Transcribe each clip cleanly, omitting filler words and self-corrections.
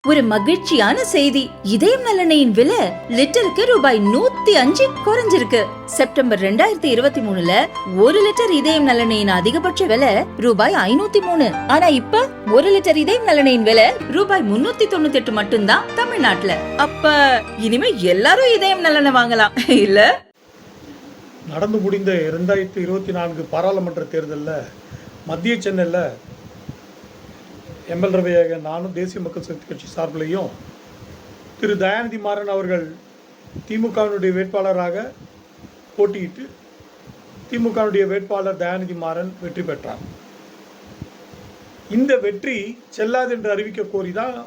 ஒரு மகிழ்ச்சியான செய்தி. இதயம் நல்லெண்ணெயின் விலை லிட்டருக்கு ரூபாய் 105 குறைஞ்சிருக்கு. செப்டம்பர் 2023ல 1 லிட்டர் இதயம் நல்லெண்ணெயின் அதிகபட்ச விலை ரூபாய் 503. ஆனா இப்ப 1 லிட்டர் இதயம் நல்லெண்ணெயின் விலை ரூபாய் 398 மட்டும்தான் தமிழ்நாட்டுல. அப்ப இனிமே எல்லாரும் இதயம் நல்லெண்ணெய் வாங்கலாம் இல்ல? நடந்து முடிந்த 2024 பாராளுமன்ற தேர்தலில் மத்திய சென்னையில் எம்எல் ரவியாக நானும் தேசிய மக்கள் சக்தி கட்சி சார்பிலையும் திரு தயாநிதி மாறன் அவர்கள் திமுகவினுடைய வேட்பாளராக போட்டியிட்டு திமுகவினுடைய வேட்பாளர் தயாநிதி மாறன் வெற்றி பெற்றார். இந்த வெற்றி செல்லாது என்று அறிவிக்க கோரி தான்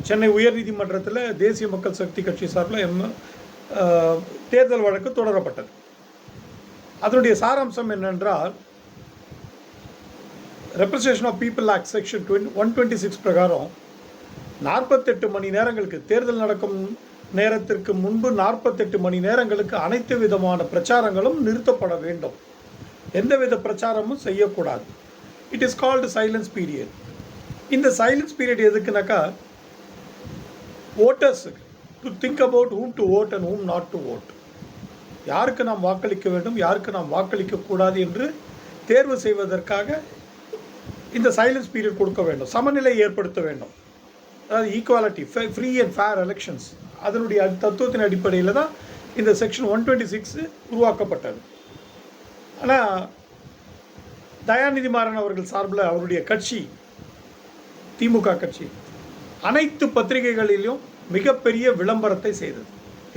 சென்னை உயர்நீதிமன்றத்தில் தேசிய மக்கள் சக்தி கட்சி சார்பில் தேர்தல் வழக்கு தொடரப்பட்டது. அதனுடைய சாராம்சம் என்னென்றால், representation of people act section 126 பிரகாரம் 48 மணி நேரங்களுக்கு, தேர்தல் நடக்கும் நேரத்திற்கு முன்பு 48 மணி நேரங்களுக்கு அனைத்து விதமான பிரச்சாரங்களும் நிறுத்தப்பட வேண்டும். எந்தவித பிரச்சாரமும் செய்யக்கூடாது. It is called silence period. இந்த சைலன்ஸ் பீரியட் எதுக்குனாக்கா, ஓட்டர்ஸுக்கு to think about whom to vote and whom not to vote, யாருக்கு நாம் வாக்களிக்க வேண்டும், யாருக்கு நாம் வாக்களிக்கக்கூடாது என்று தேர்வு செய்வதற்காக இந்த சைலன்ஸ் பீரியட் கொடுக்க வேண்டும். சமநிலை ஏற்படுத்த வேண்டும். அதாவது equality, free and fair elections, அதனுடைய தத்துவத்தின் அடிப்படையில் தான் இந்த செக்ஷன் 126 உருவாக்கப்பட்டது. ஆனால் தயாநிதி மாறன் அவர்கள் சார்பில் அவருடைய கட்சி திமுக கட்சி அனைத்து பத்திரிகைகளிலும் மிகப்பெரிய விளம்பரத்தை செய்தது.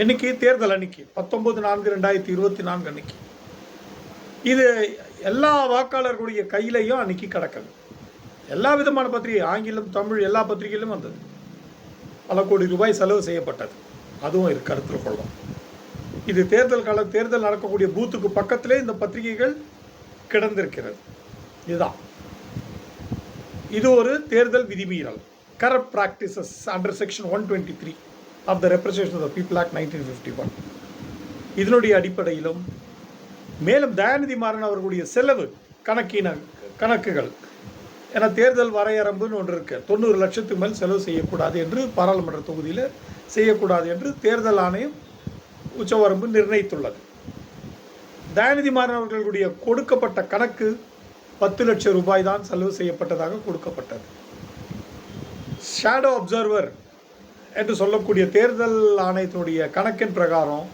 இன்னைக்கு தேர்தல் அன்னைக்கு 19/4/2024 அன்னைக்கு இது எல்லா வாக்காளர்களுடைய கையிலையும் அன்னைக்கு கிடக்குது. எல்லா விதமான பத்திரிகை, ஆங்கிலம் தமிழ் எல்லா பத்திரிகையிலும் வந்தது. பல கோடி ரூபாய் செலவு செய்யப்பட்டது. அதுவும் கருத்தில் கொள்ளும். இது தேர்தல் நடக்கக்கூடிய பூத்துக்கு பக்கத்திலே இந்த பத்திரிகைகள் கிடந்திருக்கிறது. இதுதான் இது ஒரு தேர்தல் விதிமீறல், corrupt practices under section 123 of the representation of the people act 1951. இதனுடைய அடிப்படையிலும் மேலும் தயாநிதி மாறன் அவர்களுடைய செலவு கணக்குகள், ஏன்னா தேர்தல் வரையரம்புன்னு ஒன்று இருக்கு, 90 லட்சத்துக்கு மேல் செலவு செய்யக்கூடாது என்று பாராளுமன்ற தொகுதியில் செய்யக்கூடாது என்று தேர்தல் ஆணையம் உச்சவரம்பு நிர்ணயித்துள்ளது. தயாநிதி மாறன் அவர்களுடைய கொடுக்கப்பட்ட கணக்கு 10 லட்சம் ரூபாய் தான் செலவு செய்யப்பட்டதாக கொடுக்கப்பட்டது. ஷேடோ அப்சர்வர் என்று சொல்லக்கூடிய தேர்தல் ஆணையத்தினுடைய கணக்கின் பிரகாரம்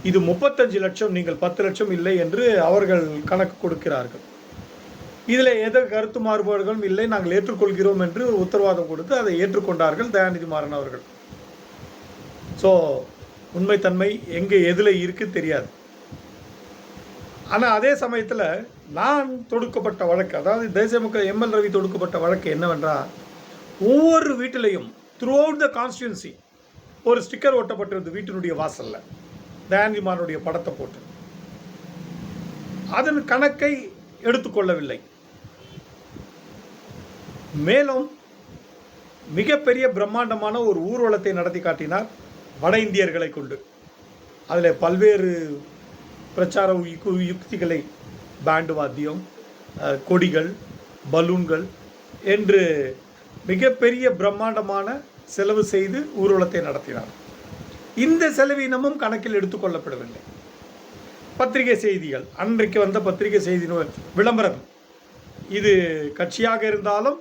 இது 35 லட்சம், நீங்கள் 10 லட்சம் இல்லை என்று அவர்கள் கணக்கு கொடுக்கிறார்கள். இதில் எந்த கருத்து மாறுபாடுகளும் இல்லை, நாங்கள் ஏற்றுக்கொள்கிறோம் என்று உத்தரவாதம் கொடுத்து அதை ஏற்றுக்கொண்டார்கள் தயாநிதி மாறன் அவர்கள். ஸோ உண்மைத்தன்மை எங்கே எதில் இருக்குது தெரியாது. ஆனால் அதே சமயத்தில் நான் தொடுக்கப்பட்ட வழக்கு, அதாவது தேசிய மக்கள் எம்எல் ரவி தொடுக்கப்பட்ட வழக்கு என்னவென்றால், ஒவ்வொரு வீட்டிலையும் த்ரூ அவுட் த கான்ஸ்டியூன்சி ஒரு ஸ்டிக்கர் ஒட்டப்பட்டிருந்தது வீட்டினுடைய வாசலில், தயாநிதி மாறனுடைய படத்தை போட்டு. அதன் கணக்கை எடுத்துக்கொள்ளவில்லை. மேலும் மிகப்பெரிய பிரம்மாண்டமான ஒரு ஊர்வலத்தை நடத்தி காட்டினார் வட இந்தியர்களை கொண்டு. அதில் பல்வேறு பிரச்சார யுக்திகளை, பேண்டு வாத்தியம், கொடிகள், பலூன்கள் என்று மிகப்பெரிய பிரம்மாண்டமான செலவு செய்து ஊர்வலத்தை நடத்தினார். இந்த செலவினமும் கணக்கில் எடுத்துக்கொள்ளப்படவில்லை. பத்திரிகை செய்திகள், அன்றைக்கு வந்த பத்திரிகை செய்தி விளம்பரம், இது கட்சியாக இருந்தாலும்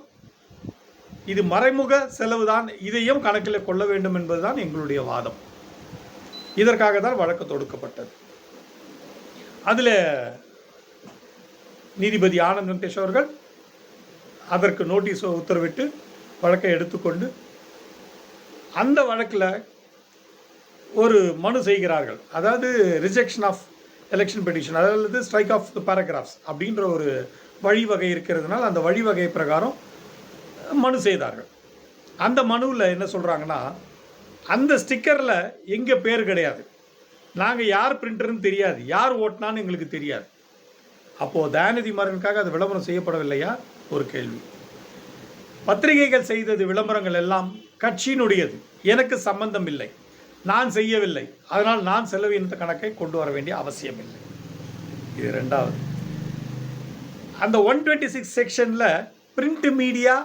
இது மறைமுக செலவு தான், இதையும் கணக்கில் கொள்ள வேண்டும் என்பதுதான் எங்களுடைய வாதம். இதற்காக தான் வழக்கு தொடுக்கப்பட்டது. அதில் நீதிபதி ஆனந்த் வெங்கடேஷ் அவர்கள் அதற்கு நோட்டீஸ் உத்தரவிட்டு வழக்கை எடுத்துக்கொண்டு அந்த வழக்கில் ஒரு மனு செய்கிறார்கள். அதாவது ரிஜெக்ஷன் ஆஃப் எலெக்ஷன் பெட்டிஷன், அதாவது ஸ்ட்ரைக் ஆஃப் த பேராகிராஃப்ஸ் அப்படின்ற ஒரு வழிவகை இருக்கிறதுனால அந்த வழிவகை பிரகாரம் மனு செய்தார்கள். அந்த மனுவில் என்ன சொல்கிறாங்கன்னா, அந்த ஸ்டிக்கரில் எங்கள் பேர் கிடையாது, நாங்கள் யார் பிரிண்டர்னு தெரியாது, யார் ஓட்டினான்னு எங்களுக்கு தெரியாது. அப்போது தயாநிதி மாறனுக்காக அது விளம்பரம் செய்யப்படவில்லையா ஒரு கேள்வி. பத்திரிகைகள் செய்தது விளம்பரங்கள் எல்லாம் கட்சியினுடையது, எனக்கு சம்பந்தம் இல்லை, நான் செய்யவில்லை, அதனால் நான் செலவின கணக்கை கொண்டு வர வேண்டிய அவசியம் இல்லை. இது ரெண்டாவது. அந்த 126 செக்ஷனில் பிரிண்ட் மீடியா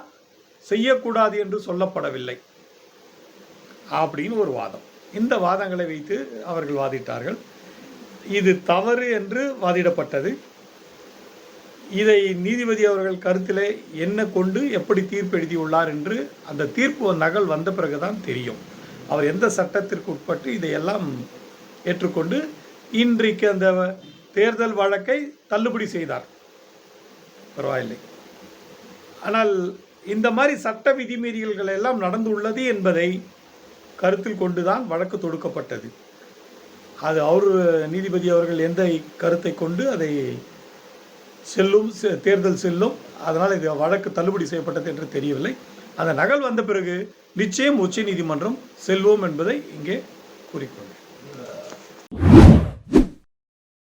செய்யக்கூடாது என்று சொல்லப்படவில்லை. அப்படின்னு ஒரு வாதம். இந்த வாதங்களை வைத்து அவர்கள் வாதிட்டார்கள். இது தவறு என்று வாதிடப்பட்டது. இதை நீதிபதி அவர்கள் கருத்திலே என்ன கொண்டு எப்படி தீர்ப்பு எழுதியுள்ளார் என்று அந்த தீர்ப்பு நகல் வந்த பிறகுதான் தெரியும். அவர் எந்த சட்டத்திற்கு உட்பட்டு இதையெல்லாம் ஏற்றுக்கொண்டு இன்றைக்கு அந்த தேர்தல் வழக்கை தள்ளுபடி செய்தார். பரவாயில்லை. ஆனால் இந்த மாதிரி சட்ட விதிமீறல்கள் எல்லாம் நடந்துள்ளது என்பதை கருத்தில் கொண்டுதான் வழக்கு தொடுக்கப்பட்டது. அது நீதிபதி அவர்கள் எந்த கருத்தை கொண்டு அதை தேர்தல் செல்லும், அதனால் இது வழக்கு தள்ளுபடி செய்யப்பட்டது என்று தெரியவில்லை. அந்த நகல் வந்த பிறகு நிச்சயம் உச்ச நீதிமன்றம் செல்வோம் என்பதை இங்கே குறிக்கொள்ளும்.